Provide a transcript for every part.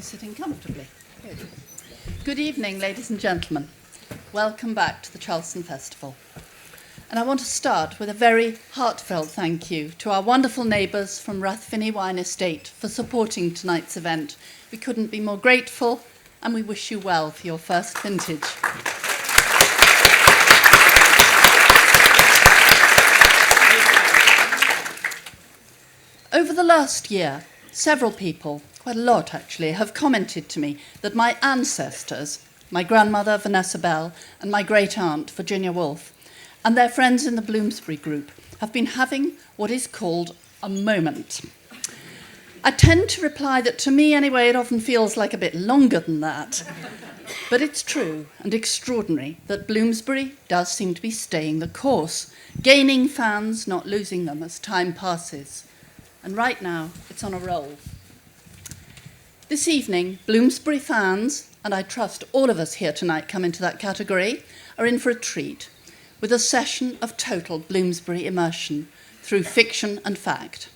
sitting comfortably. Good. Good evening, ladies and gentlemen. Welcome back to the Charleston Festival. And I want to start with a very heartfelt thank you to our wonderful neighbours from Rathfinny Wine Estate for supporting tonight's event. We couldn't be more grateful, and we wish you well for your first vintage. Over the last year, several people, quite a lot actually, have commented to me that my ancestors, my grandmother Vanessa Bell and my great-aunt Virginia Woolf, and their friends in the Bloomsbury group have been having what is called a moment. I tend to reply that to me anyway it often feels like a bit longer than that. But it's true and extraordinary that Bloomsbury does seem to be staying the course, gaining fans, not losing them as time passes. And right now, it's on a roll. This evening, Bloomsbury fans, and I trust all of us here tonight come into that category, are in for a treat with a session of total Bloomsbury immersion through fiction and fact.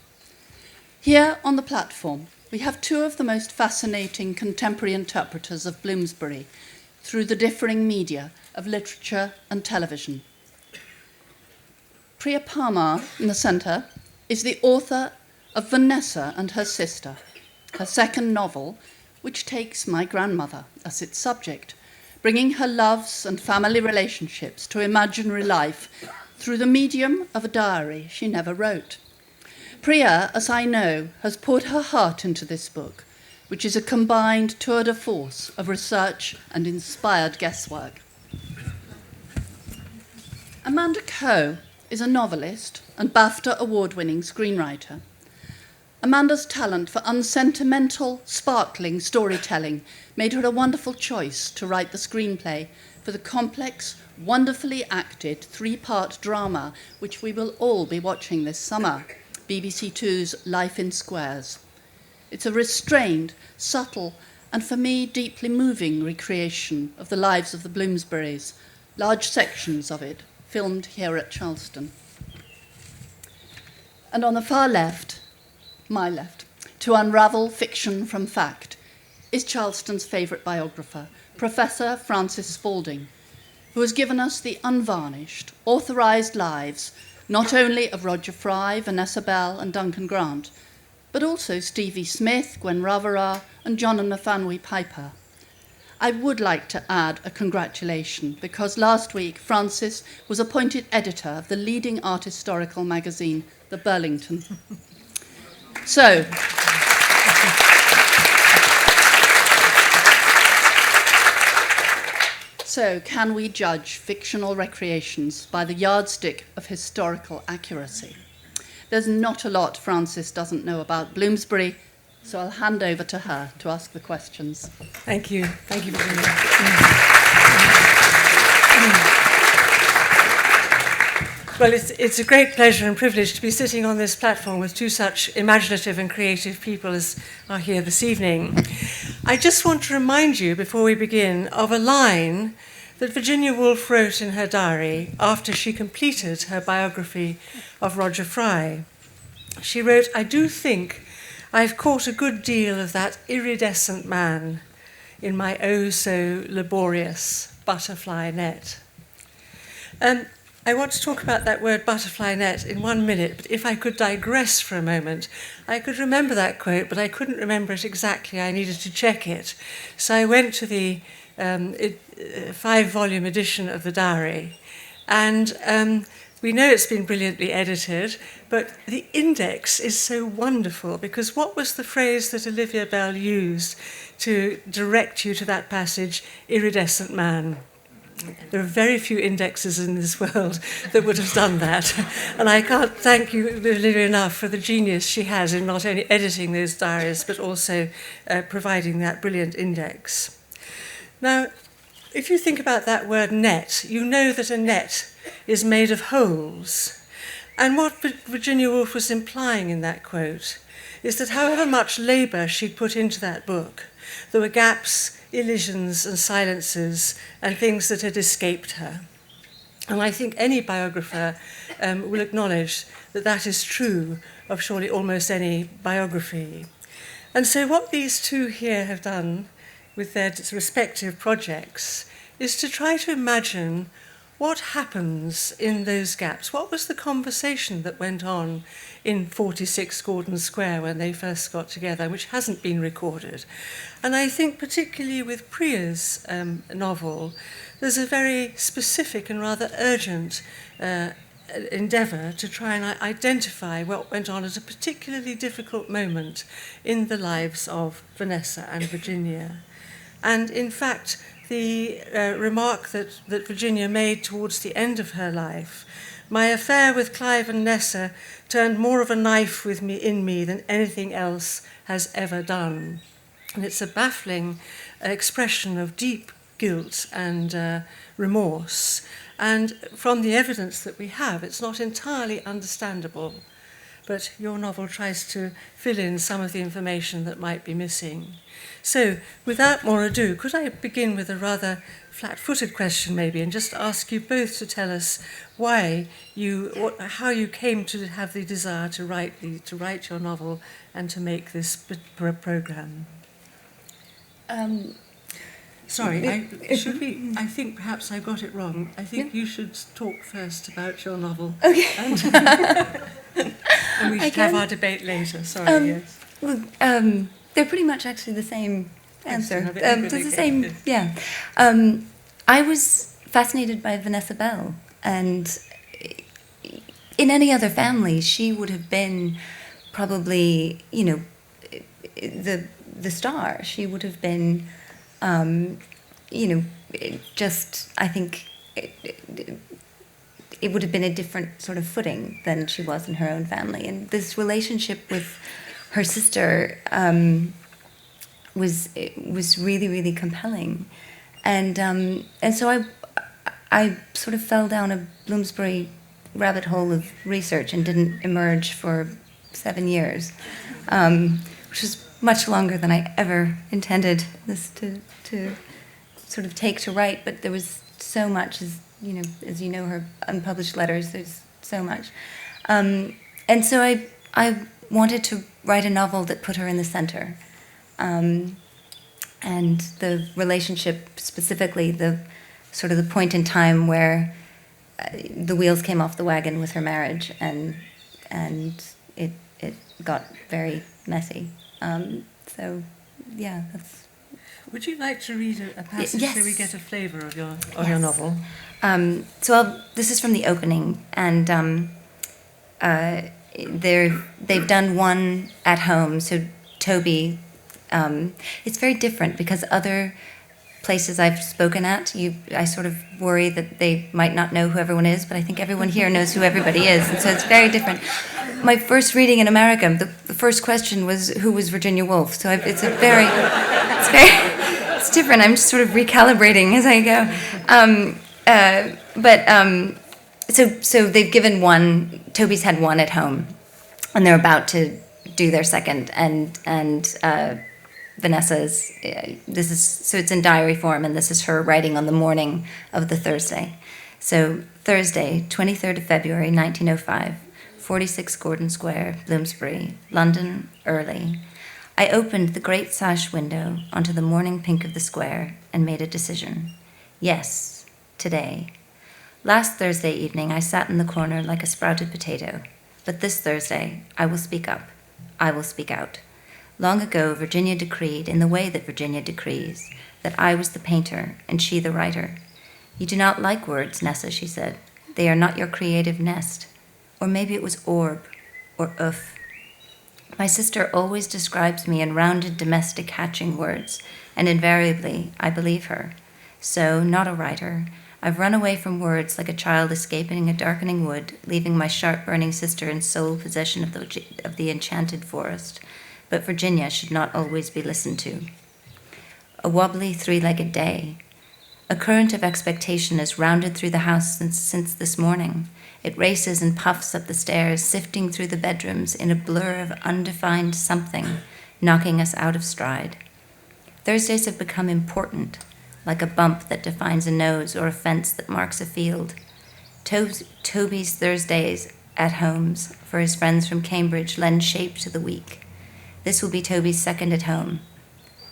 Here on the platform, we have two of the most fascinating contemporary interpreters of Bloomsbury through the differing media of literature and television. Priya Parmar, in the centre, is the author of Vanessa and Her Sister, her second novel, which takes my grandmother as its subject, bringing her loves and family relationships to imaginary life through the medium of a diary she never wrote. Priya, as I know, has poured her heart into this book, which is a combined tour de force of research and inspired guesswork. Amanda Coe is a novelist and BAFTA award-winning screenwriter. Amanda's talent for unsentimental, sparkling storytelling made her a wonderful choice to write the screenplay for the complex, wonderfully acted three-part drama which we will all be watching this summer, BBC Two's Life in Squares. It's a restrained, subtle, and for me deeply moving recreation of the lives of the Bloomsburys, large sections of it filmed here at Charleston. And on the far left, my left, to unravel fiction from fact, is Charleston's favourite biographer, Professor Frances Spalding, who has given us the unvarnished, authorised lives not only of Roger Fry, Vanessa Bell and Duncan Grant, but also Stevie Smith, Gwen Ravara and John and Nathaniel Piper. I would like to add a congratulation because last week Frances was appointed editor of the leading art historical magazine, The Burlington. So, can we judge fictional recreations by the yardstick of historical accuracy? There's not a lot Frances doesn't know about Bloomsbury, so I'll hand over to her to ask the questions. Thank you. Thank you, Virginia. Well, it's a great pleasure and privilege to be sitting on this platform with two such imaginative and creative people as are here this evening. I just want to remind you, before we begin, of a line that Virginia Woolf wrote in her diary after she completed her biography of Roger Fry. She wrote, "I do think I've caught a good deal of that iridescent man in my oh-so-laborious butterfly net." I want to talk about that word butterfly net in 1 minute, but if I could digress for a moment, I could remember that quote, but I couldn't remember it exactly. I needed to check it. So I went to the 5-volume edition of the diary, and we know it's been brilliantly edited, but the index is so wonderful because what was the phrase that Olivia Bell used to direct you to that passage, iridescent man? There are very few indexes in this world that would have done that. And I can't thank you, Olivia, enough for the genius she has in not only editing those diaries, but also providing that brilliant index. Now, if you think about that word net, you know that a net is made of holes. And what Virginia Woolf was implying in that quote is that however much labour she'd put into that book, there were gaps, elisions and silences and things that had escaped her. And I think any biographer will acknowledge that that is true of surely almost any biography. And so what these two here have done with their respective projects is to try to imagine what happens in those gaps. What was the conversation that went on in 46 Gordon Square when they first got together, which hasn't been recorded? And I think particularly with Priya's novel, there's a very specific and rather urgent endeavour to try and identify what went on at a particularly difficult moment in the lives of Vanessa and Virginia. And in fact, the remark that Virginia made towards the end of her life, my affair with Clive and Nessa turned more of a knife in me than anything else has ever done. And it's a baffling expression of deep guilt and remorse. And from the evidence that we have, it's not entirely understandable. But your novel tries to fill in some of the information that might be missing. So, without more ado, could I begin with a rather flat-footed question, maybe, and just ask you both to tell us how you came to have the desire to write your novel and to make this program. Sorry, I think perhaps I got it wrong. I think you should talk first about your novel. Okay. And we should have our debate later. Sorry, yes. Well, they're pretty much actually the same answer. It's the same, yes. yeah. I was fascinated by Vanessa Bell, and in any other family, she would have been probably, the star. She would have been, just, I think, it would have been a different sort of footing than she was in her own family. And this relationship with her sister was really, really compelling. And so I sort of fell down a Bloomsbury rabbit hole of research and didn't emerge for 7 years, which was much longer than I ever intended this to sort of take to write. But there was so much, as you know, her unpublished letters. There's so much, and so I wanted to write a novel that put her in the center, and the relationship, specifically the sort of the point in time where the wheels came off the wagon with her marriage, and it got very messy. So yeah, that's. Would you like to read a passage Yes. so we get a flavour of your Yes. novel? This is from the opening, and they've done one at home. So Toby, it's very different because other places I've spoken at, I sort of worry that they might not know who everyone is, but I think everyone here knows who everybody is, and so it's very different. My first reading in America, the first question was, who was Virginia Woolf? So it's different. I'm just sort of recalibrating as I go. So they've given one. Toby's had one at home, and they're about to do their second. And Vanessa's. It's in diary form, and this is her writing on the morning of the Thursday. So Thursday, 23rd of February, 1905, 46 Gordon Square, Bloomsbury, London, early. I opened the great sash window onto the morning pink of the square and made a decision. Yes, today. Last Thursday evening, I sat in the corner like a sprouted potato. But this Thursday, I will speak up. I will speak out. Long ago, Virginia decreed, in the way that Virginia decrees, that I was the painter and she the writer. You do not like words, Nessa, she said. They are not your creative nest. Or maybe it was orb or oof. My sister always describes me in rounded domestic hatching words, and invariably I believe her. So, not a writer, I've run away from words like a child escaping a darkening wood, leaving my sharp-burning sister in sole possession of the enchanted forest. But Virginia should not always be listened to. A wobbly, three-legged day. A current of expectation has rounded through the house since this morning. It races and puffs up the stairs, sifting through the bedrooms in a blur of undefined something, knocking us out of stride. Thursdays have become important, like a bump that defines a nose or a fence that marks a field. Toby's Thursdays at homes for his friends from Cambridge lend shape to the week. This will be Toby's second at home.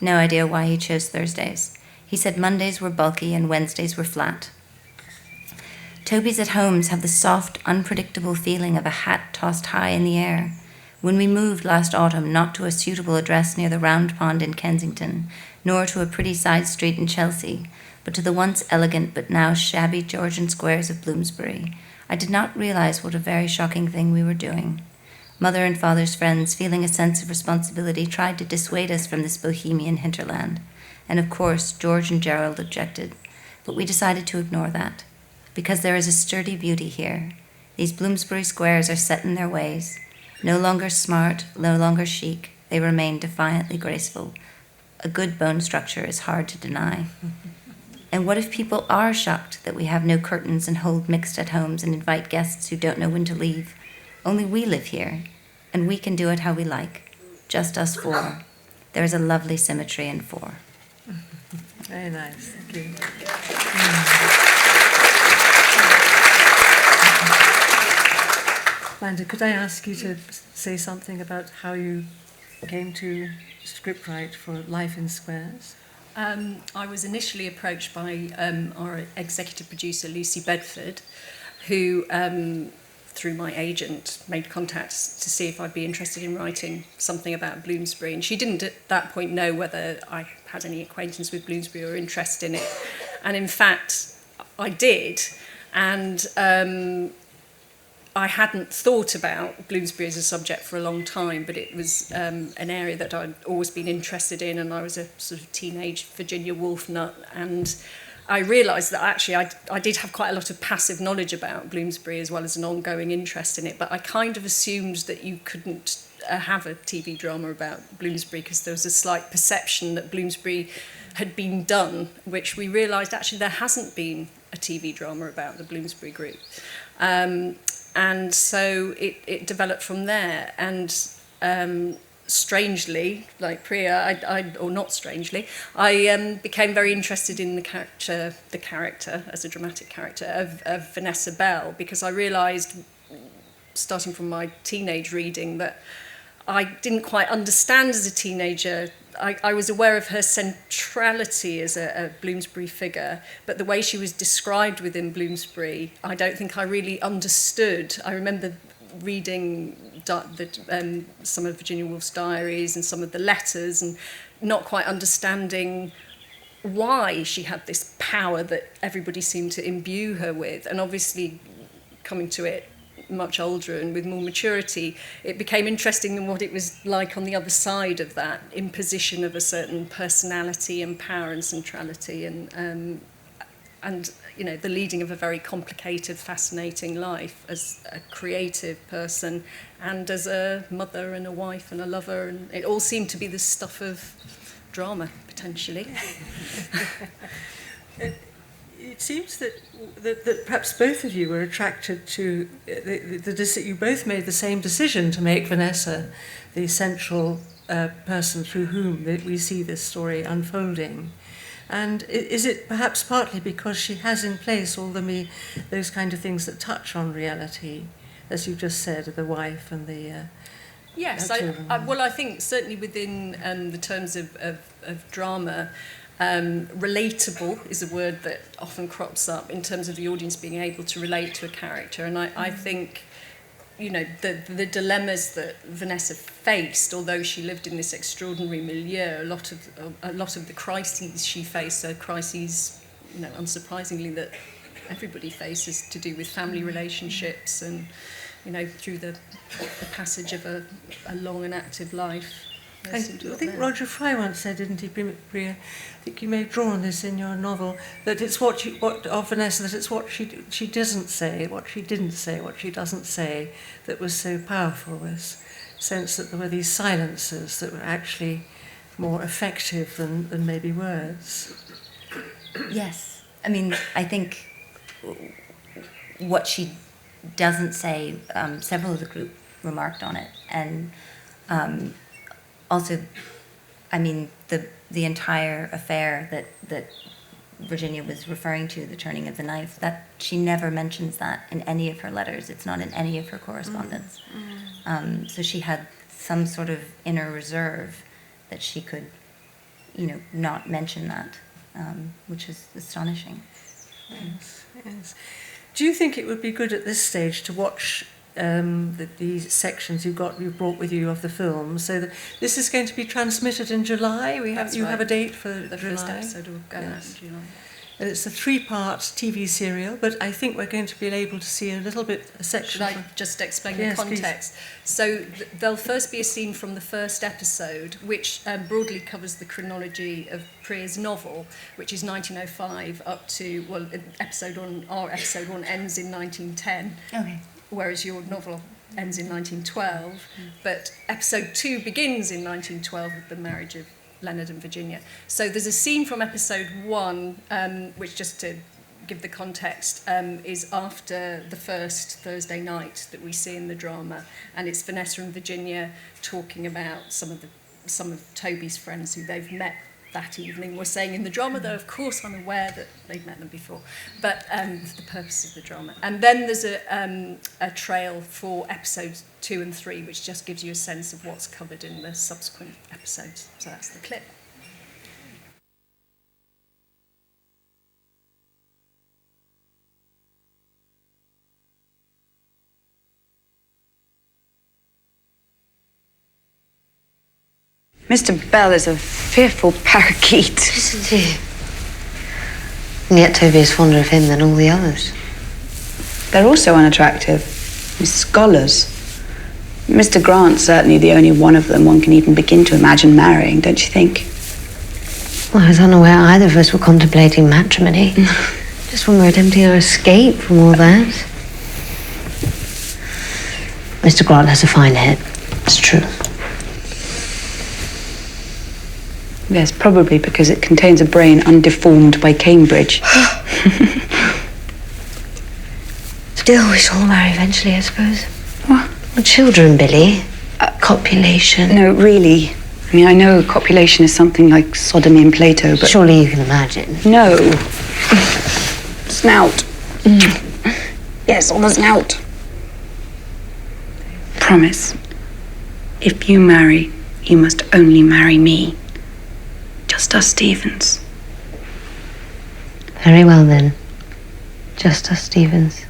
No idea why he chose Thursdays. He said Mondays were bulky and Wednesdays were flat. Toby's at homes have the soft, unpredictable feeling of a hat tossed high in the air. When we moved last autumn, not to a suitable address near the Round Pond in Kensington, nor to a pretty side street in Chelsea, but to the once elegant but now shabby Georgian squares of Bloomsbury, I did not realize what a very shocking thing we were doing. Mother and father's friends, feeling a sense of responsibility, tried to dissuade us from this bohemian hinterland. And of course, George and Gerald objected. But we decided to ignore that. Because there is a sturdy beauty here. These Bloomsbury squares are set in their ways. No longer smart, no longer chic, they remain defiantly graceful. A good bone structure is hard to deny. And what if people are shocked that we have no curtains and hold mixed at homes and invite guests who don't know when to leave? Only we live here, and we can do it how we like. Just us four. There is a lovely symmetry in four. Very nice, thank you. Amanda, could I ask you to say something about how you came to scriptwrite for Life in Squares? I was initially approached by our executive producer, Lucy Bedford, who, through my agent, made contact to see if I'd be interested in writing something about Bloomsbury. And she didn't at that point know whether I had any acquaintance with Bloomsbury or interest in it. And in fact, I did. And I hadn't thought about Bloomsbury as a subject for a long time, but it was an area that I'd always been interested in, and I was a sort of teenage Virginia Woolf nut, and I realised that actually I did have quite a lot of passive knowledge about Bloomsbury as well as an ongoing interest in it, but I kind of assumed that you couldn't have a TV drama about Bloomsbury because there was a slight perception that Bloomsbury had been done, which we realised actually there hasn't been a TV drama about the Bloomsbury group. And so it developed from there. And strangely, like Priya, or not strangely, I became very interested in the character as a dramatic character of Vanessa Bell, because I realised, starting from my teenage reading, that I didn't quite understand as a teenager. I was aware of her centrality as a Bloomsbury figure, but the way she was described within Bloomsbury, I don't think I really understood. I remember reading some of Virginia Woolf's diaries and some of the letters and not quite understanding why she had this power that everybody seemed to imbue her with. And obviously, coming to it much older and with more maturity, it became interesting in what it was like on the other side of that imposition of a certain personality and power and centrality, and you know, the leading of a very complicated, fascinating life as a creative person and as a mother and a wife and a lover, and it all seemed to be the stuff of drama, potentially. It seems that perhaps both of you were attracted to you both made the same decision to make Vanessa the central person through whom we see this story unfolding. And is it perhaps partly because she has in place all those kind of things that touch on reality, as you just said, the wife and the yes, I think certainly within the terms of drama, relatable is a word that often crops up in terms of the audience being able to relate to a character, and I think, you know, the dilemmas that Vanessa faced, although she lived in this extraordinary milieu, a lot of the crises she faced are crises, you know, unsurprisingly, that everybody faces, to do with family relationships and, you know, through the passage of a long and active life. I think Roger Fry once said, didn't he, Priya? I think you may have drawn this in your novel, that it's of Vanessa, that it's what she doesn't say, what she didn't say, what she doesn't say, that was so powerful, this sense that there were these silences that were actually more effective than maybe words. Yes. I mean, I think what she doesn't say, several of the group remarked on it, and also, I mean, the entire affair that Virginia was referring to, the turning of the knife, that she never mentions that in any of her letters. It's not in any of her correspondence. So she had some sort of inner reserve that she could, not mention that, which is astonishing. Yes, yes. Do you think it would be good at this stage to watch these sections you've brought with you of the film? So that this is going to be transmitted in July. You have a date for the July. first episode will go out in July. And it's a 3-part TV serial, but I think we're going to be able to see a section. Should I just explain the context? Please. So there'll first be a scene from the first episode, which broadly covers the chronology of Priya's novel, which is 1905 up to, our episode 1 ends in 1910, Okay. Whereas your novel ends in 1912, but episode 2 begins in 1912 with the marriage of Leonard and Virginia. So there's a scene from episode 1, which, just to give the context, is after the first Thursday night that we see in the drama, and it's Vanessa and Virginia talking about some of Toby's friends who they've met that evening. We're saying in the drama, though of course I'm aware that they've met them before, but the purpose of the drama. And then there's a trail for episodes 2 and 3, which just gives you a sense of what's covered in the subsequent episodes. So that's the clip. Mr. Bell is a fearful parakeet. Isn't he? And yet Toby is fonder of him than all the others. They're also unattractive. Scholars. Mr. Grant's certainly the only one of them one can even begin to imagine marrying, don't you think? Well, I was unaware either of us were contemplating matrimony. Just when we were attempting our escape from all that. Mr. Grant has a fine head. It's true. Yes, probably because it contains a brain undeformed by Cambridge. Still, we shall marry eventually, I suppose. What? Well, children, Billy. Copulation. No, really. I mean, I know copulation is something like sodomy in Plato, but... Surely you can imagine. No. Snout. Yes, on the snout. Promise. If you marry, you must only marry me. Just us Stevens. Very well, then. Just us Stevens.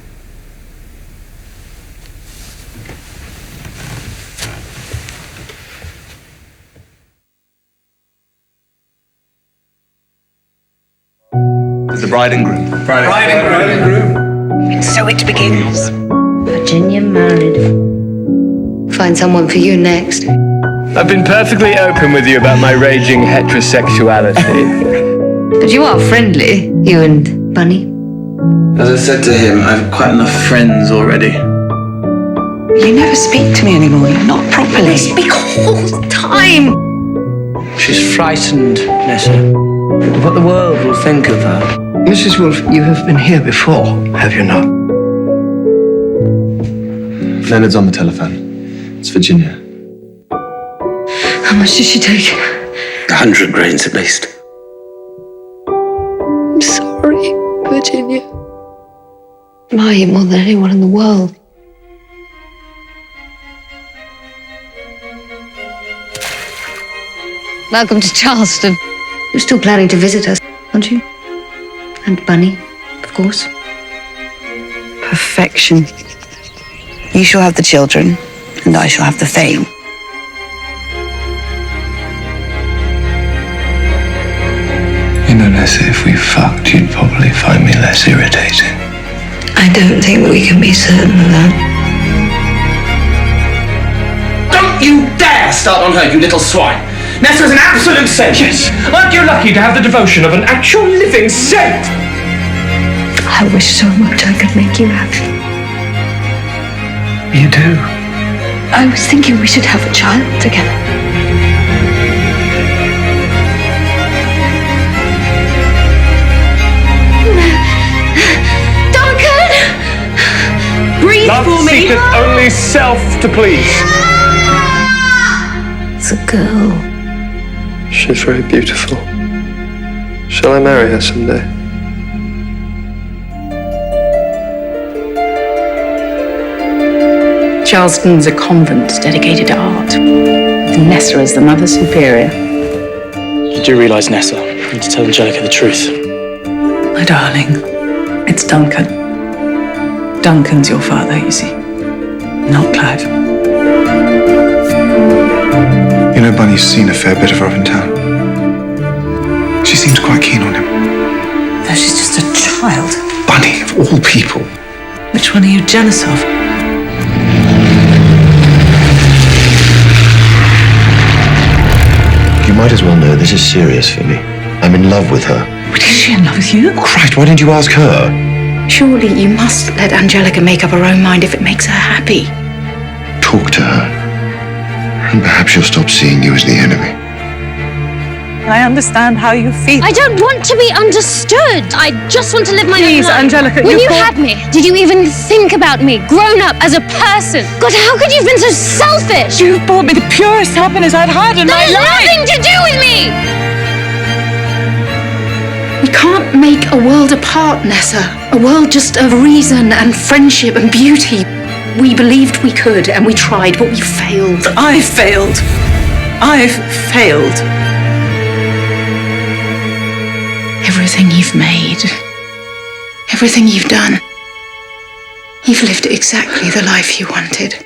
The bride and groom. Bride and groom. And so it begins. Virginia married. Find someone for you next. I've been perfectly open with you about my raging heterosexuality. But you are friendly, you and Bunny. As I said to him, I've quite enough friends already. You never speak to me anymore, not properly. I speak all the time. She's frightened, Nessa, of what the world will think of her. Mrs. Wolfe, you have been here before, have you not? Leonard's on the telephone. It's Virginia. How much did she take? 100 grains at least. I'm sorry, Virginia. I admire you more than anyone in the world. Welcome to Charleston. You're still planning to visit us, aren't you? And Bunny, of course. Perfection. You shall have the children, and I shall have the fame. You know, Nessa, if we fucked, you'd probably find me less irritating. I don't think we can be certain of that. Don't you dare start on her, you little swine! Nessa's an absolute saint! Yes, aren't you lucky to have the devotion of an actual living saint? I wish so much I could make you happy. You do? I was thinking we should have a child together. Duncan! Breathe Love for me! seeketh only self to please. It's a girl. She's very beautiful. Shall I marry her someday? Charleston's a convent dedicated to art, with Nessa as the Mother Superior. You do realise, Nessa, you need to tell Angelica the truth. My darling, it's Duncan. Duncan's your father, you see, not Clive. You know, Bunny's seen a fair bit of her up in town. She seems quite keen on him. Though she's just a child. Bunny, of all people. Which one are you jealous of? You might as well know this is serious for me. I'm in love with her. But is she in love with you? Christ, why didn't you ask her? Surely you must let Angelica make up her own mind if it makes her happy. Talk to her. And perhaps she'll stop seeing you as the enemy. I understand how you feel. I don't want to be understood. I just want to live my own life. Please, Angelica, when you had me, did you even think about me, grown up as a person? God, how could you have been so selfish? You've brought me the purest happiness I'd had in my life. That has nothing to do with me. We can't make a world apart, Nessa. A world just of reason and friendship and beauty. We believed we could, and we tried, but we failed. I've failed. I've failed. Everything you've made, everything you've done, you've lived exactly the life you wanted.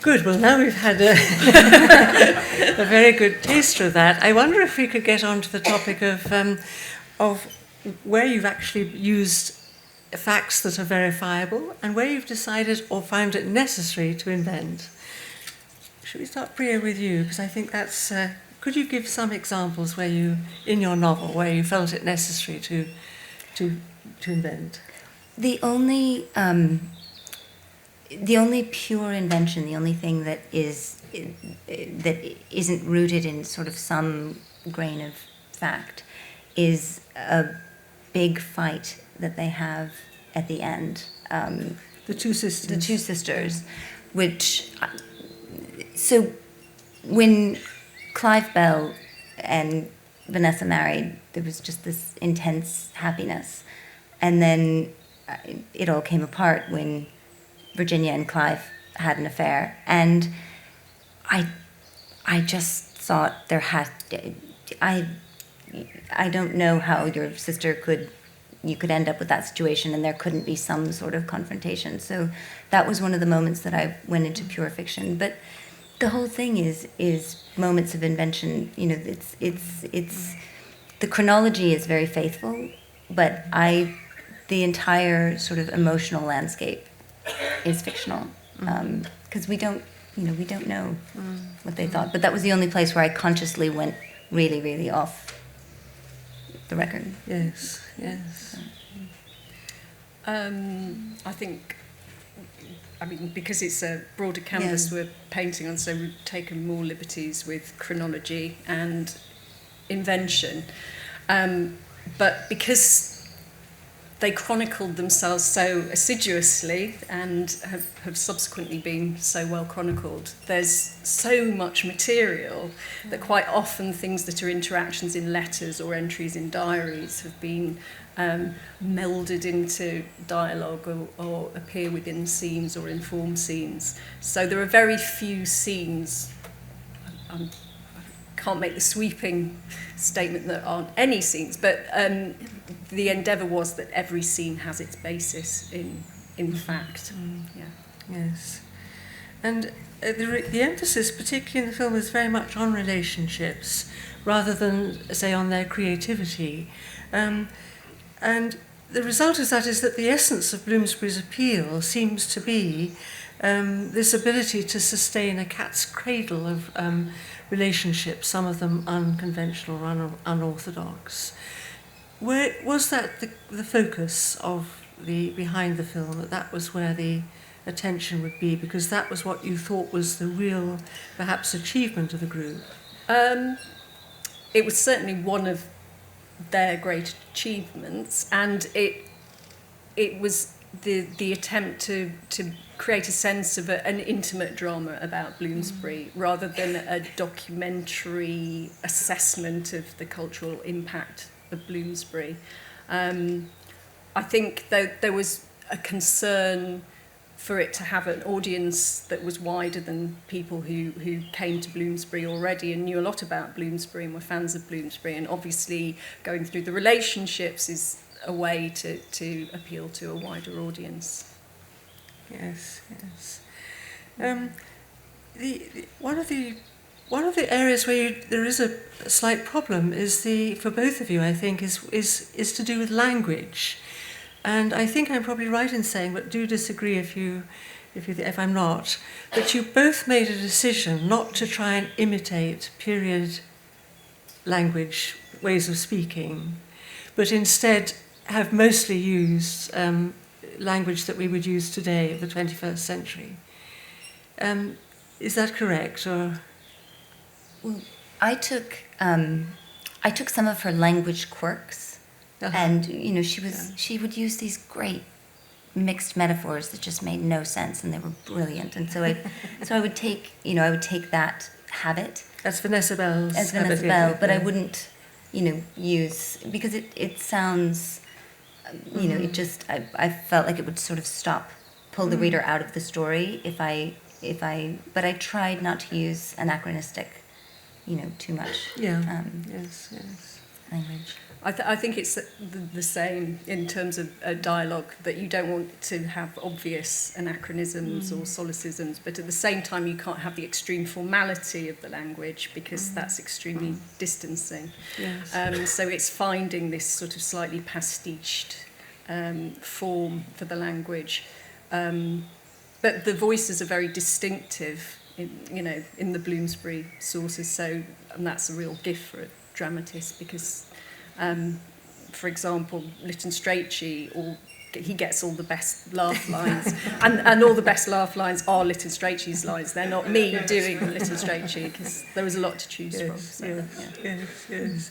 Good, well now we've had a, a very good taster of that. I wonder if we could get on to the topic of where you've actually used facts that are verifiable and where you've decided or found it necessary to invent. Should we start, Priya, with you? Because I think that's... could you give some examples where you, in your novel, where you felt it necessary to invent? The only pure invention, the only thing that isn't rooted in sort of some grain of fact, is a big fight that they have at the end. The two sisters. The two sisters, which... So when Clive Bell and Vanessa married, there was just this intense happiness. And then it all came apart when Virginia and Clive had an affair. And I just thought there had... I don't know how your sister you could end up with that situation and there couldn't be some sort of confrontation. So that was one of the moments that I went into pure fiction. But the whole thing is moments of invention. You know, it's the chronology is very faithful, but the entire sort of emotional landscape is fictional, because we don't know what they thought. But that was the only place where I consciously went really, really off the record. Yes, yes. I think, because it's a broader canvas we're painting on, so we've taken more liberties with chronology and invention. But because they chronicled themselves so assiduously and have subsequently been so well chronicled, there's so much material that quite often things that are interactions in letters or entries in diaries have been melded into dialogue or appear within scenes or inform scenes. So there are very few scenes. I can't make the sweeping statement that aren't any scenes, but the endeavour was that every scene has its basis in fact. Yeah. Yes. And the emphasis, particularly in the film, is very much on relationships rather than, say, on their creativity. And the result of that is that the essence of Bloomsbury's appeal seems to be this ability to sustain a cat's cradle of relationships, some of them unconventional or unorthodox. Where was that the focus of behind the film, that was where the attention would be, because that was what you thought was the real, perhaps, achievement of the group? It was certainly one of their great achievements, and it was the attempt to create a sense of an intimate drama about Bloomsbury rather than a documentary assessment of the cultural impact of Bloomsbury. I think there was a concern for it to have an audience that was wider than people who came to Bloomsbury already and knew a lot about Bloomsbury and were fans of Bloomsbury, and obviously going through the relationships is a way to appeal to a wider audience. Yes. One of the areas where there is a slight problem is for both of you, I think, is to do with language. And I think I'm probably right in saying, but do disagree if I'm not, that you both made a decision not to try and imitate period language, ways of speaking, but instead have mostly used language that we would use today of the 21st century. Is that correct? Or well, I took some of her language quirks. And she would use these great mixed metaphors that just made no sense, and they were brilliant. And so I would take that habit. That's Vanessa Bell's. As Vanessa Bell, but I wouldn't, use, because it sounds, it just I felt like it would sort of pull the reader out of the story but I tried not to use anachronistic, too much. Yeah. Yes. Language. I think it's the same in terms of dialogue, that you don't want to have obvious anachronisms or solecisms, but at the same time you can't have the extreme formality of the language because that's extremely distancing. Yes. So it's finding this sort of slightly pastiched form for the language. But the voices are very distinctive in the Bloomsbury sources, and that's a real gift for a dramatist because for example, Lytton Strachey, he gets all the best laugh lines, and all the best laugh lines are Lytton Strachey's lines. They're not me doing Lytton Strachey, because there was a lot to choose from. So, Yes.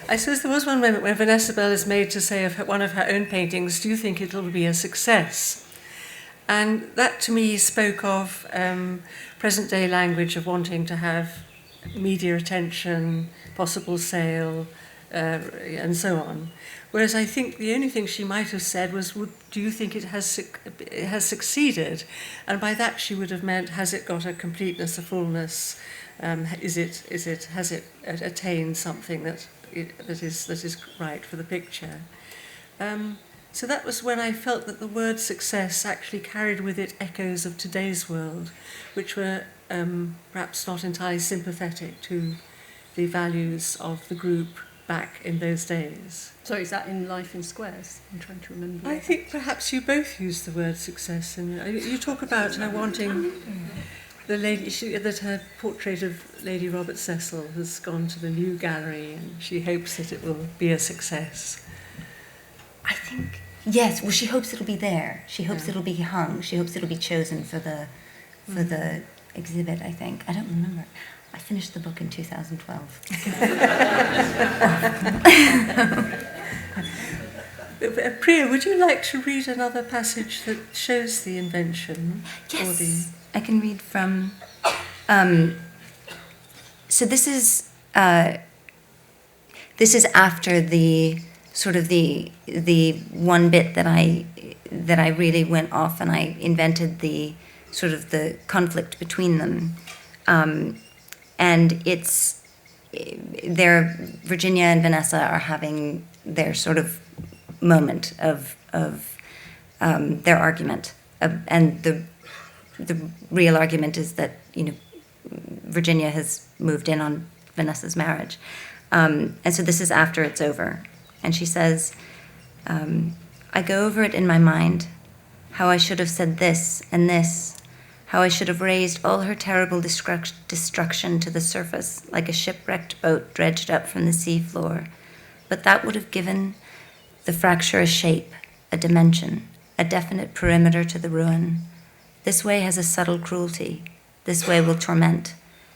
I suppose there was one moment when Vanessa Bell is made to say of one of her own paintings, "Do you think it'll be a success?" And that to me spoke of present-day language of wanting to have media attention, possible sale, and so on. Whereas I think the only thing she might have said was, do you think it has succeeded? And by that she would have meant, has it got a completeness, a fullness? Has it attained something that is right for the picture? So that was when I felt that the word success actually carried with it echoes of today's world, which were perhaps not entirely sympathetic to the values of the group back in those days. So is that in Life in Squares? I'm trying to remember. I think perhaps you both used the word success, and you talk about her wanting that her portrait of Lady Robert Cecil has gone to the new gallery, and she hopes that it will be a success. I think yes. Well, she hopes it'll be there. She hopes it'll be hung. She hopes it'll be chosen for the exhibit. I think I don't remember. I finished the book in 2012. Priya, would you like to read another passage that shows the invention? Yes, I can read from. So this is after the sort of the one bit that I really went off and I invented the sort of the conflict between them. And Virginia and Vanessa are having their sort of moment of their argument, and the real argument is that Virginia has moved in on Vanessa's marriage, and so this is after it's over, and she says, "I go over it in my mind, how I should have said this and this." How I should have raised all her terrible destruction to the surface like a shipwrecked boat dredged up from the sea floor. But that would have given the fracture a shape, a dimension, a definite perimeter to the ruin. This way has a subtle cruelty. This way will torment.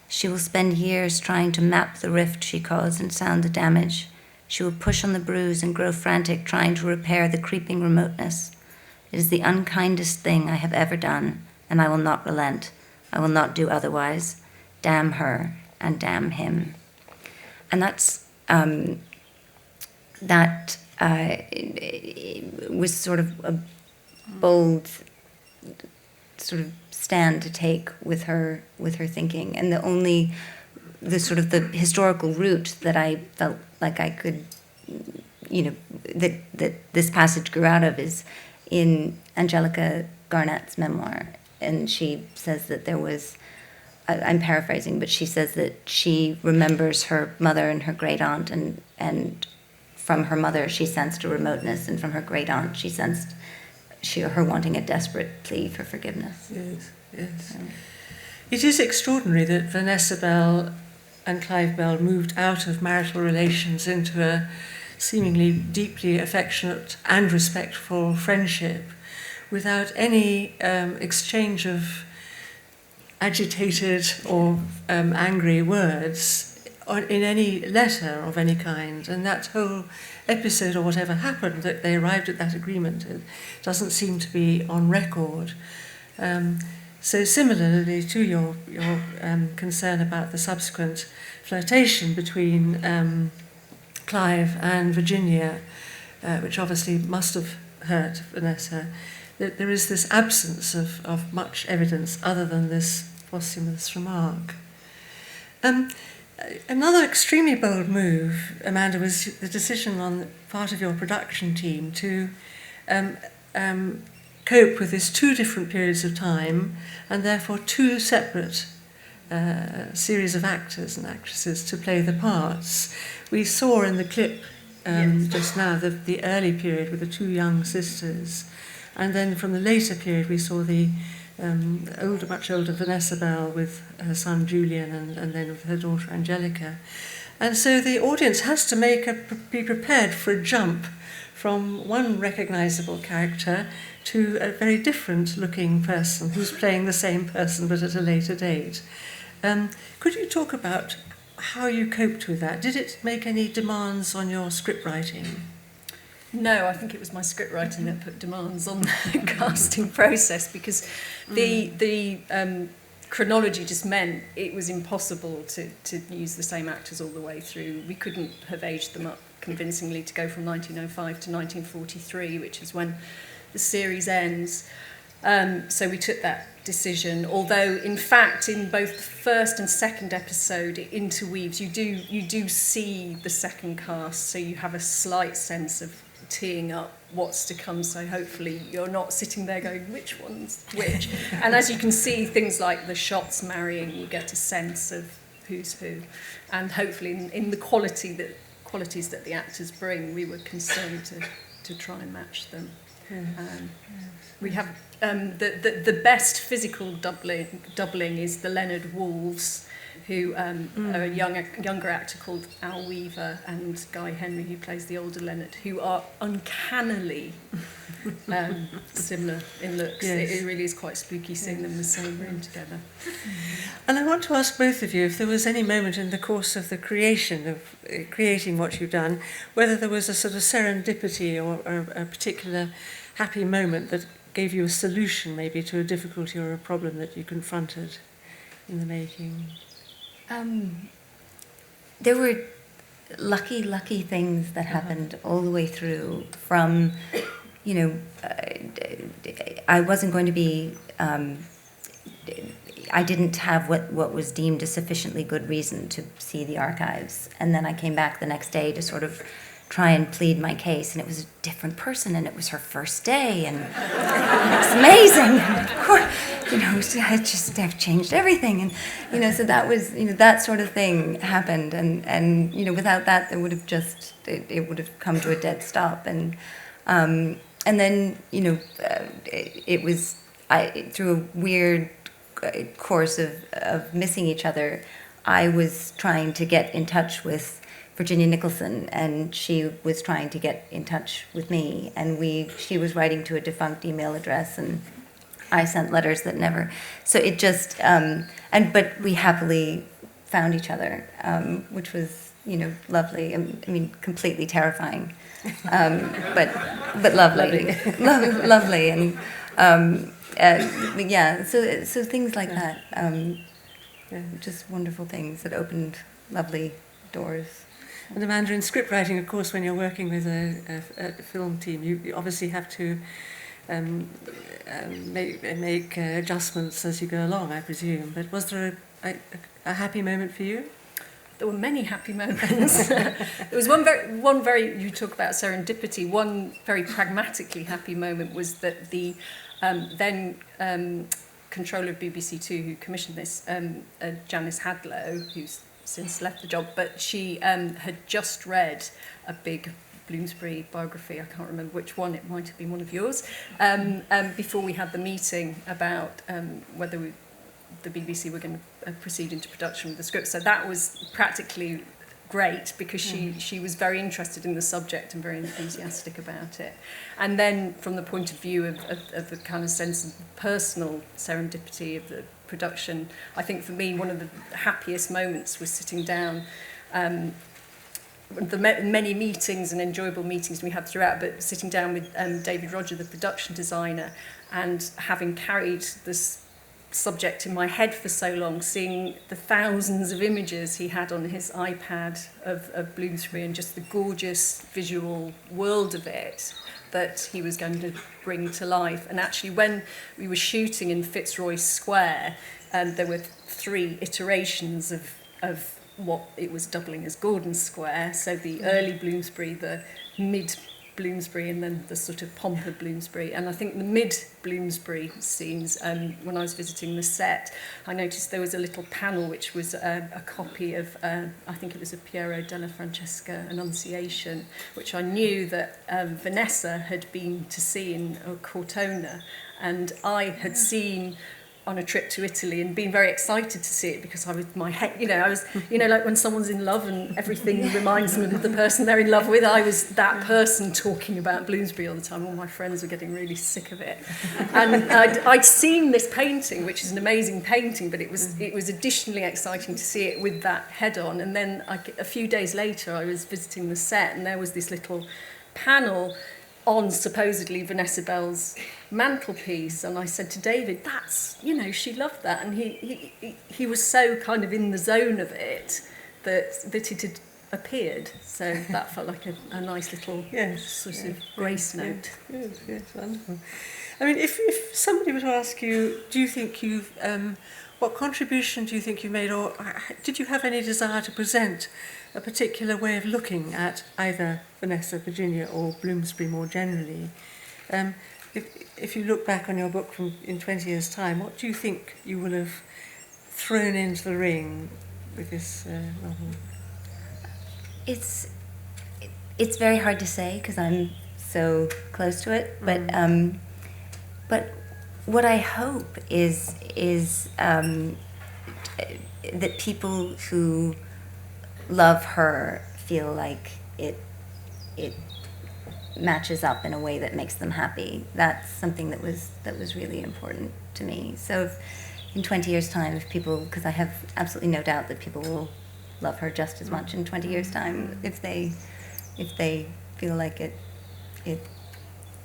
She will spend years trying to map the rift she caused and sound the damage. She will push on the bruise and grow frantic trying to repair the creeping remoteness. It is the unkindest thing I have ever done, and I will not relent. I will not do otherwise. Damn her and damn him. And that's it was sort of a bold sort of stand to take with her thinking, and the sort of the historical route that I felt like I could, that this passage grew out of is in Angelica Garnett's memoir, and she says that there was, I'm paraphrasing, but she says that she remembers her mother and her great aunt, and from her mother she sensed a remoteness, and from her great aunt she sensed her wanting a desperate plea for forgiveness. Yes, yes. It is extraordinary that Vanessa Bell and Clive Bell moved out of marital relations into a seemingly deeply affectionate and respectful friendship without any exchange of agitated or angry words in any letter of any kind. And that whole episode or whatever happened, that they arrived at that agreement, it doesn't seem to be on record. So similarly to your concern about the subsequent flirtation between Clive and Virginia, which obviously must have hurt Vanessa, that there is this absence of much evidence other than this posthumous remark. Another extremely bold move, Amanda, was the decision on the part of your production team to cope with this two different periods of time and therefore two separate series of actors and actresses to play the parts. We saw in the clip just now the early period with the two young sisters, and then from the later period we saw the much older Vanessa Bell with her son Julian, and then with her daughter Angelica. And so the audience has to be prepared for a jump from one recognisable character to a very different looking person who's playing the same person but at a later date. Could you talk about how you coped with that? Did it make any demands on your script writing? No, I think it was my script writing that put demands on the casting process, because the chronology just meant it was impossible to use the same actors all the way through. We couldn't have aged them up convincingly to go from 1905 to 1943, which is when the series ends. So we took that decision, although in fact in both the first and second episode it interweaves. You do see the second cast, so you have a slight sense of teeing up what's to come, so hopefully you're not sitting there going, which one's which? And as you can see, things like the shots marrying, you get a sense of who's who, and hopefully in the qualities that the actors bring, we were concerned to try and match them. We have the best physical doubling is the Leonard Wolves, who are a younger actor called Al Weaver, and Guy Henry, who plays the older Leonard, who are uncannily similar in looks. Yes. It really is quite spooky seeing them in the same room together. And I want to ask both of you if there was any moment in the course of the creating what you've done, whether there was a sort of serendipity or a particular happy moment that gave you a solution maybe to a difficulty or a problem that you confronted in the making. There were lucky things that happened all the way through from, I wasn't going to be, I didn't have what was deemed a sufficiently good reason to see the archives. And then I came back the next day to sort of try and plead my case, and it was a different person, and it was her first day, and it's amazing. And of course, I've changed everything, and so that was, that sort of thing happened, and without that, there would have it would have come to a dead stop, and then it was through a weird course of missing each other. I was trying to get in touch with Virginia Nicholson, and she was trying to get in touch with me, and she was writing to a defunct email address, and I sent letters that never, so it just, but we happily found each other, which was lovely. I mean, completely terrifying, but lovely, lovely, and yeah. So things like that, just wonderful things that opened lovely doors. And Amanda, in script writing, of course, when you're working with a film team, you obviously have to make adjustments as you go along, I presume. But was there a happy moment for you? There were many happy moments. There was one very, you talk about serendipity, one very pragmatically happy moment was that the then controller of BBC Two who commissioned this, Janice Hadlow, who's since left the job, but she had just read a big Bloomsbury biography, I can't remember which one, it might have been one of yours, before we had the meeting about whether the BBC were going to proceed into production with the script. So that was practically great because she was very interested in the subject and very enthusiastic about it. And then from the point of view of the kind of sense of personal serendipity of the production, I think for me one of the happiest moments was sitting down, the many meetings and enjoyable meetings we had throughout, but sitting down with David Roger, the production designer, and having carried this subject in my head for so long, seeing the thousands of images he had on his iPad of Bloomsbury and just the gorgeous visual world of it that he was going to bring to life. And actually when we were shooting in Fitzroy Square, there were 3 iterations of what it was doubling as Gordon Square, so the early Bloomsbury, the mid Bloomsbury, and then the sort of pomp of Bloomsbury. And I think the mid Bloomsbury scenes, when I was visiting the set, I noticed there was a little panel which was a copy of, I think it was a Piero della Francesca Annunciation, which I knew that Vanessa had been to see in Cortona, and I had seen on a trip to Italy and been very excited to see it because I was my head, I was, like when someone's in love and everything reminds them of the person they're in love with. I was that person talking about Bloomsbury all the time. All my friends were getting really sick of it. And I'd seen this painting, which is an amazing painting, but it was additionally exciting to see it with that head on. And then a few days later, I was visiting the set and there was this little panel on supposedly Vanessa Bell's mantelpiece, and I said to David, "That's she loved that," and he was so kind of in the zone of it that it had appeared. So that felt like a nice little sort of grace note. Good, wonderful. I mean, if somebody were to ask you, do you think you've what contribution do you think you made, or did you have any desire to present a particular way of looking at either Vanessa, Virginia, or Bloomsbury more generally? If you look back on your book in 20 years' time, what do you think you will have thrown into the ring with this novel? It's very hard to say because I'm so close to it, but what I hope is that people who love her feel like it matches up in a way that makes them happy. That's something that was really important to me. So in 20 years' time, if people, because I have absolutely no doubt that people will love her just as much in 20 years' time, if they feel like it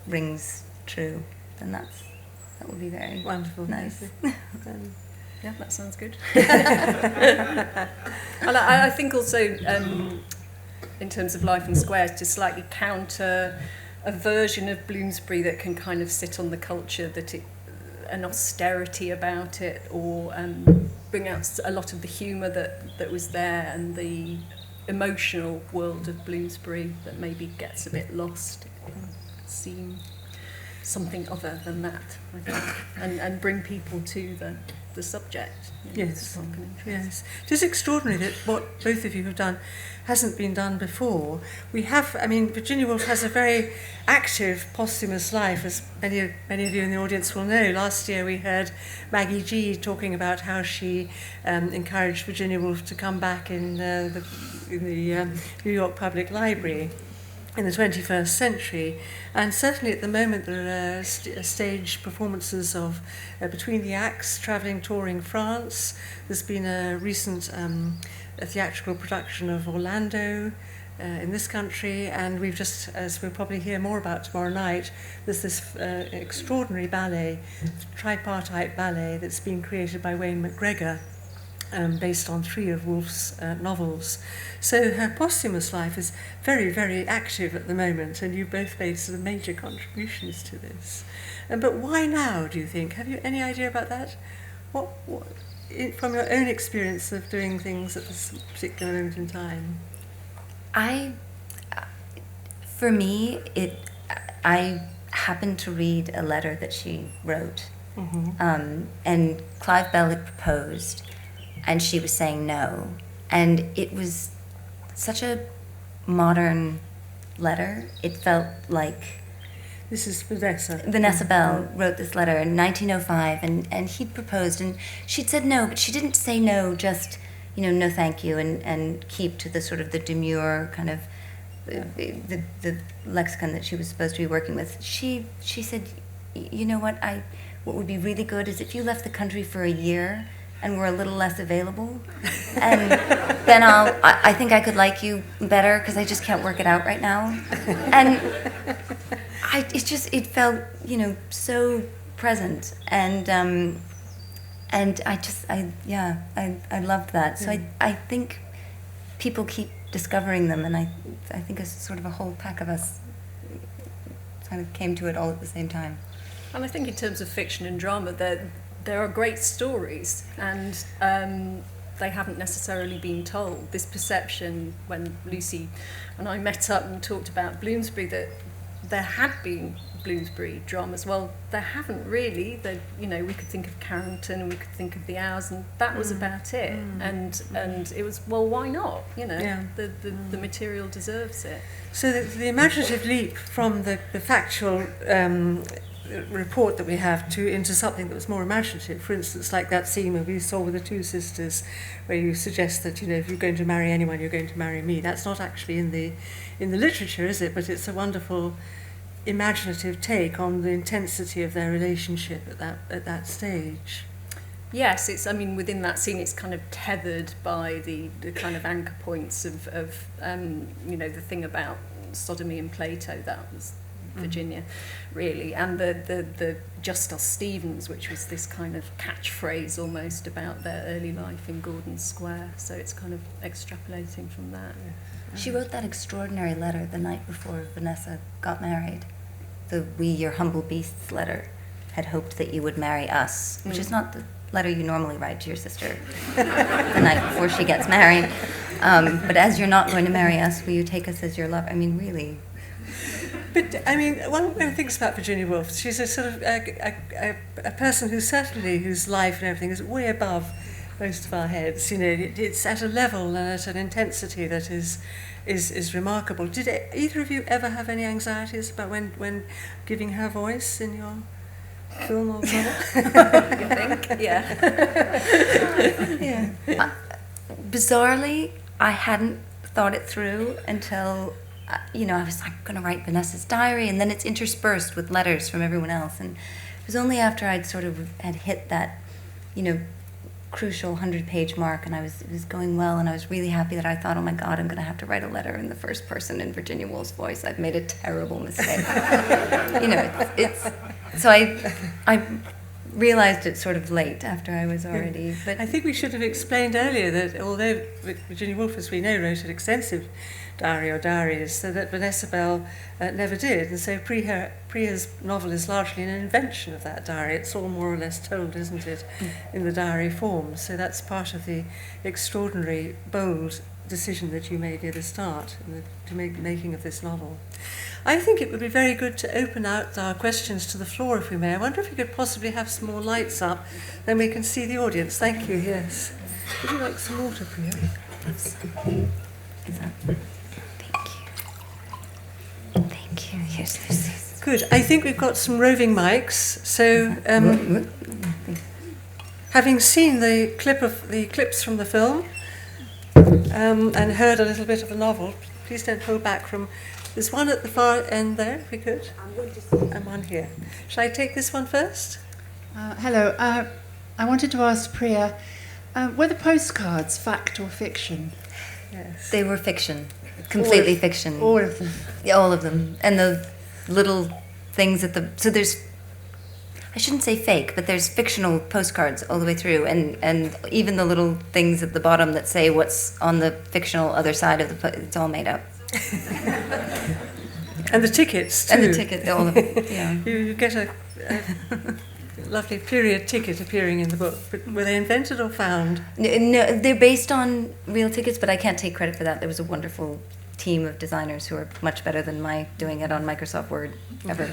rings true, then that would be very wonderful. Nice. Yeah, that sounds good. And I think also, in terms of Life in Squares, to slightly counter a version of Bloomsbury that can kind of sit on the culture, an austerity about it, or bring out a lot of the humour that was there and the emotional world of Bloomsbury that maybe gets a bit lost. It can seem something other than that, I think, and bring people to the subject. Yes. It is extraordinary that what both of you have done hasn't been done before. Virginia Woolf has a very active posthumous life, as many of you in the audience will know. Last year we heard Maggie G talking about how she encouraged Virginia Woolf to come back in the New York Public Library. in the 21st century. And certainly at the moment there are stage performances of Between the Acts, touring France. There's been a recent a theatrical production of Orlando in this country, and we've just, as we'll probably hear more about tomorrow night, there's this extraordinary ballet, tripartite ballet, that's been created by Wayne McGregor, based on 3 of Woolf's novels. So her posthumous life is very, very active at the moment, and you've both made sort of major contributions to this. But why now, do you think? Have you any idea about that? What from your own experience of doing things at this particular moment in time? For me, I happened to read a letter that she wrote, and Clive Bell had proposed, and she was saying no, and it was such a modern letter. It felt like... This is Vanessa. Vanessa Bell wrote this letter in 1905, and he'd proposed, and she'd said no, but she didn't say no just, no thank you, and keep to the sort of the demure kind of the lexicon that she was supposed to be working with. She said, you know what would be really good is if you left the country for a year and were a little less available, and then I think I could like you better, because I just can't work it out right now. And it felt, so present, and I loved that. So I think people keep discovering them, and I think it's sort of a whole pack of us kind of came to it all at the same time. And I think in terms of fiction and drama, there are great stories, and they haven't necessarily been told. This perception, when Lucy and I met up and talked about Bloomsbury, that there had been Bloomsbury dramas. Well, there haven't really. We could think of Carrington, and we could think of The Hours, and that was about it. And it was, well, why not? The material deserves it. So the imaginative leap from the factual report that we have into something that was more imaginative, for instance, like that scene where we saw with the 2 sisters, where you suggest that if you're going to marry anyone, you're going to marry me. That's not actually in the literature, is it? But it's a wonderful imaginative take on the intensity of their relationship at that stage. Yes, within that scene it's kind of tethered by the kind of anchor points of the thing about sodomy and Plato, that was Virginia, really, and the Just Us Stevens, which was this kind of catchphrase almost about their early life in Gordon Square. So it's kind of extrapolating from that. She wrote that extraordinary letter the night before Vanessa got married. The "We, your humble beasts" letter, had hoped that you would marry us, which is not the letter you normally write to your sister the night before she gets married. But as you're not going to marry us, will you take us as your lover? Really. But one of the things about Virginia Woolf, she's a sort of a person whose life and everything is way above most of our heads. It's at a level and at an intensity that is remarkable. Did either of you ever have any anxieties about when giving her voice in your film or novel? You think? Yeah. Yeah. Bizarrely, I hadn't thought it through until I was like going to write Vanessa's diary, and then it's interspersed with letters from everyone else. And it was only after I'd sort of had hit that, crucial 100-page mark, and it was going well, and I was really happy that I thought, oh my God, I'm going to have to write a letter in the first person in Virginia Woolf's voice. I've made a terrible mistake. So I realized it sort of late after I was already. But I think we should have explained earlier that although Virginia Woolf, as we know, wrote an extensive diary or diaries, so that Vanessa Bell never did, and so Priya's novel is largely an invention of that diary. It's all more or less told, isn't it, in the diary form. So that's part of the extraordinary, bold decision that you made near the start in the making of this novel. I think it would be very good to open out our questions to the floor, if we may. I wonder if we could possibly have some more lights up, then we can see the audience. Thank you, yes. Would you like some water, Priya? Thank you. Here's this. Good. I think we've got some roving mics. So, having seen the clips from the film and heard a little bit of the novel, please don't hold back from There's one at the far end there, if we could. And one here. Shall I take this one first? Hello. I wanted to ask Priya, were the postcards fact or fiction? Yes. They were fiction. Completely fiction. All of them? Yeah, all of them. And the little things at the... So there's... I shouldn't say fake, but there's fictional postcards all the way through, and even the little things at the bottom that say what's on the fictional other side of it's all made up. And the tickets, too. And the ticket, all of it, yeah. You get a lovely period ticket appearing in the book, but were they invented or found? No, they're based on real tickets, but I can't take credit for that. There was a wonderful team of designers who are much better than my doing it on Microsoft Word ever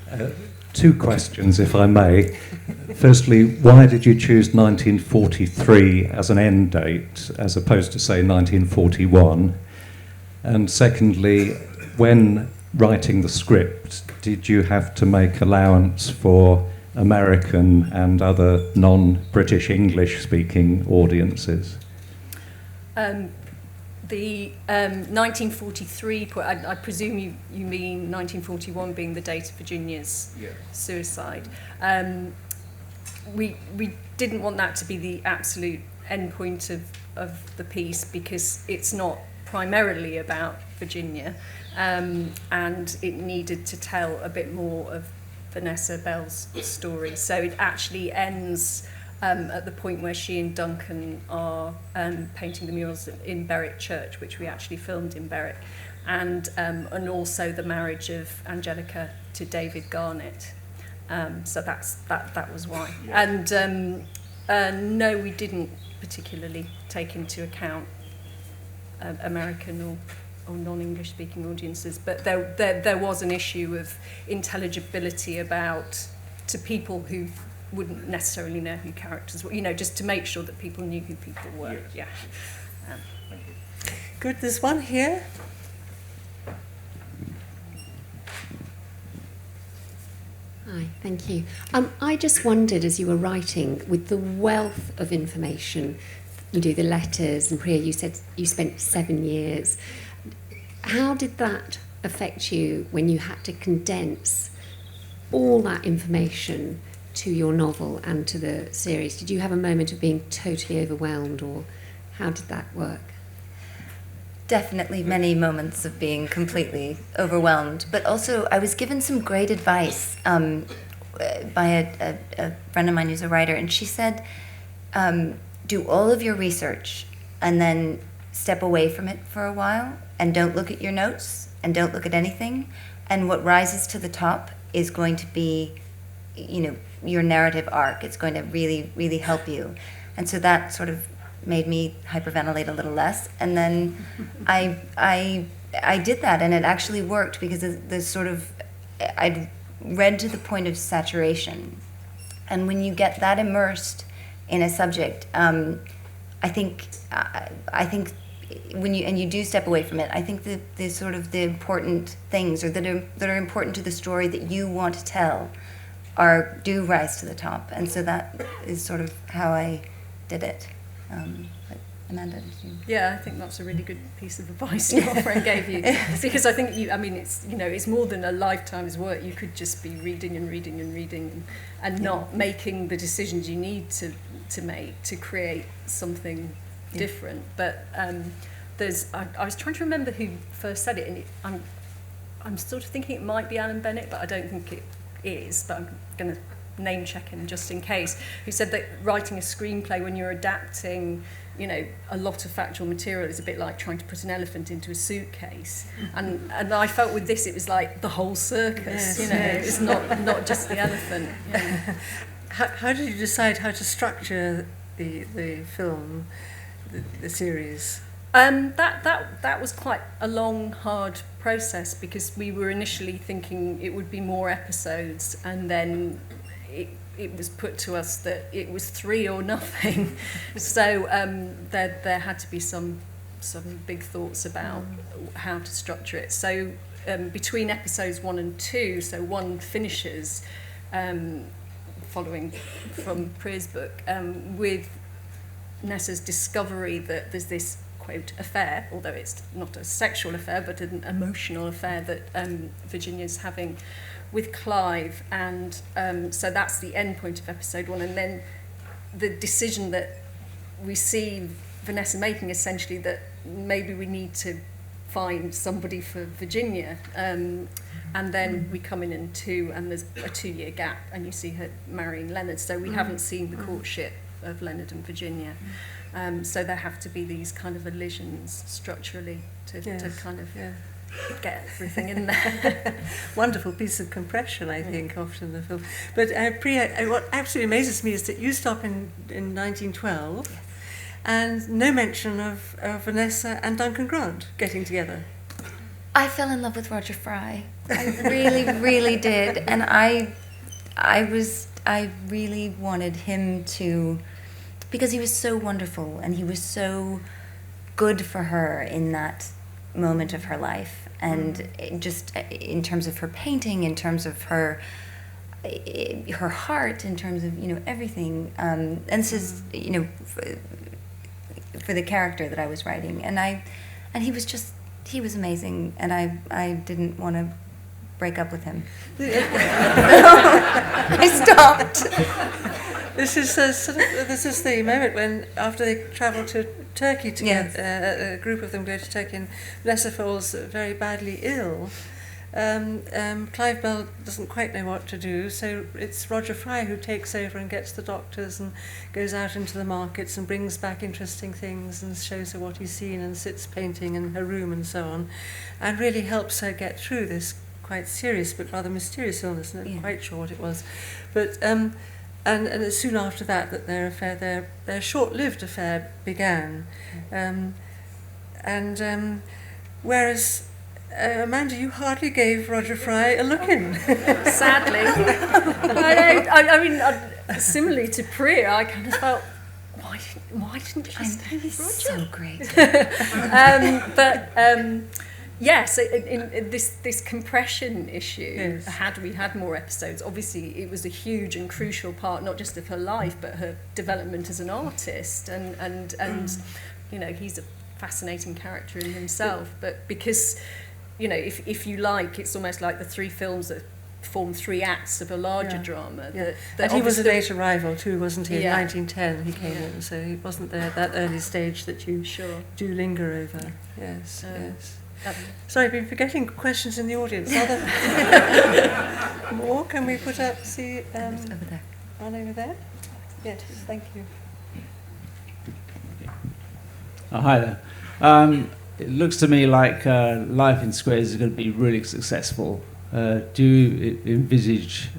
did. 2 questions, if I may. Firstly, why did you choose 1943 as an end date as opposed to, say, 1941? And secondly, when writing the script, did you have to make allowance for American and other non-British English-speaking audiences? The 1943 point, I presume you mean 1941 being the date of Virginia's suicide. We didn't want that to be the absolute end point of the piece, because it's not primarily about Virginia, and it needed to tell a bit more of Vanessa Bell's story. So it actually ends at the point where she and Duncan are painting the murals in Berwick Church, which we actually filmed in Berwick, and also the marriage of Angelica to David Garnett. So that was why. And no, we didn't particularly take into account American or non-English speaking audiences, but there was an issue of intelligibility to people who wouldn't necessarily know who characters were, just to make sure that people knew who people were. Yes. Yeah. Good, there's one here. Hi, thank you. I just wondered, as you were writing, with the wealth of information, you do the letters, and Priya, you said you spent 7 years. How did that affect you when you had to condense all that information to your novel and to the series? Did you have a moment of being totally overwhelmed, or how did that work? Definitely many moments of being completely overwhelmed, but also I was given some great advice by a friend of mine who's a writer, and she said, do all of your research and then step away from it for a while and don't look at your notes and don't look at anything, and what rises to the top is going to be your narrative arc. It's going to really, really help you. And so that sort of made me hyperventilate a little less. And then I did that, and it actually worked, because the sort of, I'd read to the point of saturation. And when you get that immersed in a subject, I think when you do step away from it, I think the sort of the important things, or that are important to the story that you want to tell, do rise to the top. And so that is sort of how I did it. But Amanda, did you? Yeah, I think that's a really good piece of advice your friend gave you. Because I think it's more than a lifetime's work. You could just be reading and reading and reading and not making the decisions you need to make to create something different. But I was trying to remember who first said it, and I'm sort of thinking it might be Alan Bennett, but I don't think it is. But I'm going to name check him just in case, who said that writing a screenplay when you're adapting a lot of factual material is a bit like trying to put an elephant into a suitcase, and I felt with this it was like the whole circus. It's not just the elephant. How did you decide how to structure the film, the series? That was quite a long, hard process, because we were initially thinking it would be more episodes, and then it was put to us that it was 3 or nothing. So there had to be some big thoughts about how to structure it. So between episodes 1 and 2, so 1 finishes, following from Priya's book, with Nessa's discovery that there's this quote, affair, although it's not a sexual affair, but an emotional affair that Virginia's having with Clive. And so that's the end point of episode 1. And then the decision that we see Vanessa making, essentially, that maybe we need to find somebody for Virginia. And then we come in 2, and there's a 2-year gap, and you see her marrying Leonard. So we haven't seen the courtship of Leonard and Virginia. So there have to be these kind of elisions structurally to kind of get everything in there. Wonderful piece of compression, I think, often in the film. But Priya, what absolutely amazes me is that you stop in 1912, and no mention of Vanessa and Duncan Grant getting together. I fell in love with Roger Fry. I really, really did, and I really wanted him to, because he was so wonderful and he was so good for her in that moment of her life, and just in terms of her painting, in terms of her heart, in terms of everything. And this is for the character that I was writing, and he was amazing, and I didn't want to break up with him. I stopped. This is the moment when, after they travel to Turkey together, a group of them go to Turkey, and Vanessa falls very badly ill. Clive Bell doesn't quite know what to do, so it's Roger Fry who takes over and gets the doctors and goes out into the markets and brings back interesting things and shows her what he's seen and sits painting in her room and so on, and really helps her get through this quite serious but rather mysterious illness. I'm not quite sure what it was, but and soon after that their affair, their short-lived affair began, whereas Amanda, you hardly gave Roger Fry a look in. Sadly. I mean, similarly to Priya, I kind of felt, why didn't you stay with Roger? So great. Yes, in this compression issue, had we had more episodes, obviously it was a huge and crucial part, not just of her life, but her development as an artist, and he's a fascinating character in himself. But because, if you like, it's almost like the 3 films that form 3 acts of a larger drama. And he was a late arrival too, wasn't he? In 1910 he came in, so he wasn't there at that early stage that you do linger over. Yes. Sorry, I've been forgetting questions in the audience. Are there more? Can we put up, over there. One over there? Yes, thank you. Oh, hi there. It looks to me like Life in Squares is going to be really successful. Do you envisage,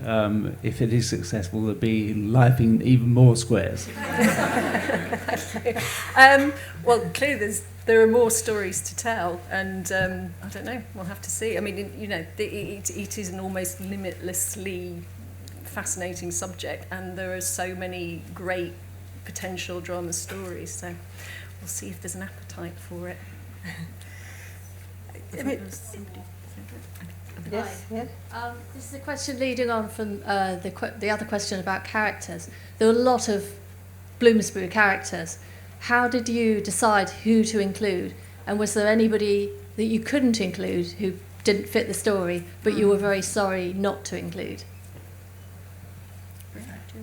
if it is successful, there be life in even more squares? Well, clearly there are more stories to tell, and I don't know, we'll have to see. I mean, it is an almost limitlessly fascinating subject, and there are so many great potential drama stories, so we'll see if there's an appetite for it. Yes. This is a question leading on from the other question about characters. There were a lot of Bloomsbury characters. How did you decide who to include? And was there anybody that you couldn't include who didn't fit the story, but you were very sorry not to include?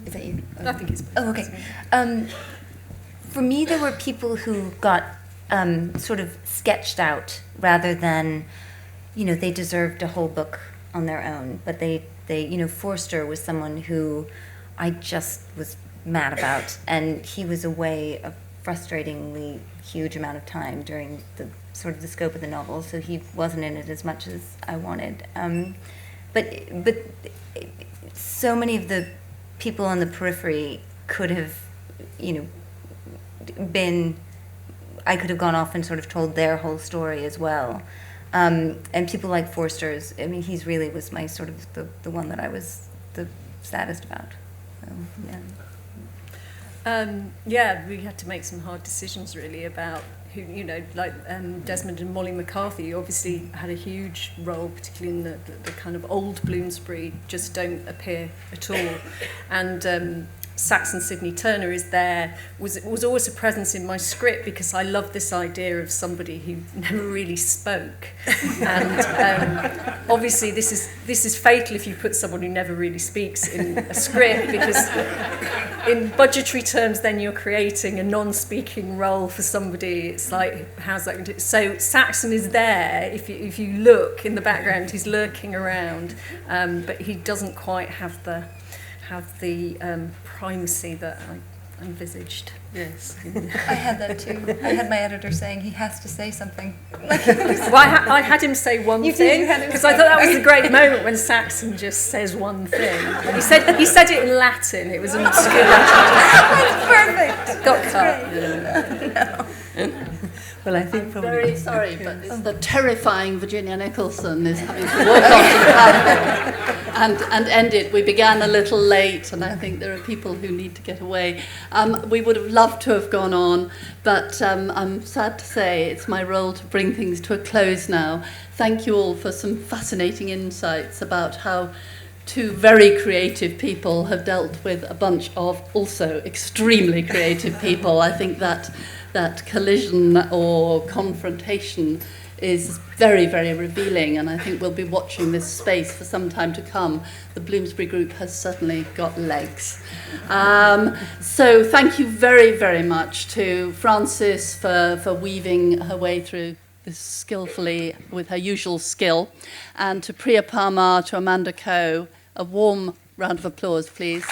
Is that you? I think it's... Oh, okay. For me, there were people who got sort of sketched out rather than, they deserved a whole book on their own. But they Forster was someone who I just was mad about, and he was away a frustratingly huge amount of time during the scope of the novel, so he wasn't in it as much as I wanted. But so many of the people on the periphery could have, I could have gone off and sort of told their whole story as well. And people like Forster's, I mean, he's really was my sort of the one that I was the saddest about. So, we had to make some hard decisions really about who, Desmond and Molly McCarthy obviously had a huge role, particularly in the kind of old Bloomsbury, just don't appear at all. And Saxon Sidney Turner is there was always a presence in my script, because I love this idea of somebody who never really spoke. And obviously this is fatal if you put someone who never really speaks in a script, because in budgetary terms then you're creating a non-speaking role for somebody. It's like, how's that going to... So Saxon is there. If you look in the background, he's lurking around, but he doesn't quite have the primacy that I envisaged. Yes. I had that too. I had my editor saying he has to say something. Well, I had him say one thing, because I thought that was a great moment when Saxon just says one thing. He said it in Latin. It was an obscure Latin. That's perfect. Got cut. No. Well, I think I'm very sorry, but the terrifying Virginia Nicholson is having to walk off and end it. We began a little late, and I think there are people who need to get away. We would have loved to have gone on, but I'm sad to say it's my role to bring things to a close now. Thank you all for some fascinating insights about how two very creative people have dealt with a bunch of also extremely creative people. I think that collision or confrontation is very, very revealing, and I think we'll be watching this space for some time to come. The Bloomsbury Group has certainly got legs. So thank you very, very much to Frances for weaving her way through this skillfully with her usual skill, and to Priya Parmar, to Amanda Coe. A warm round of applause, please.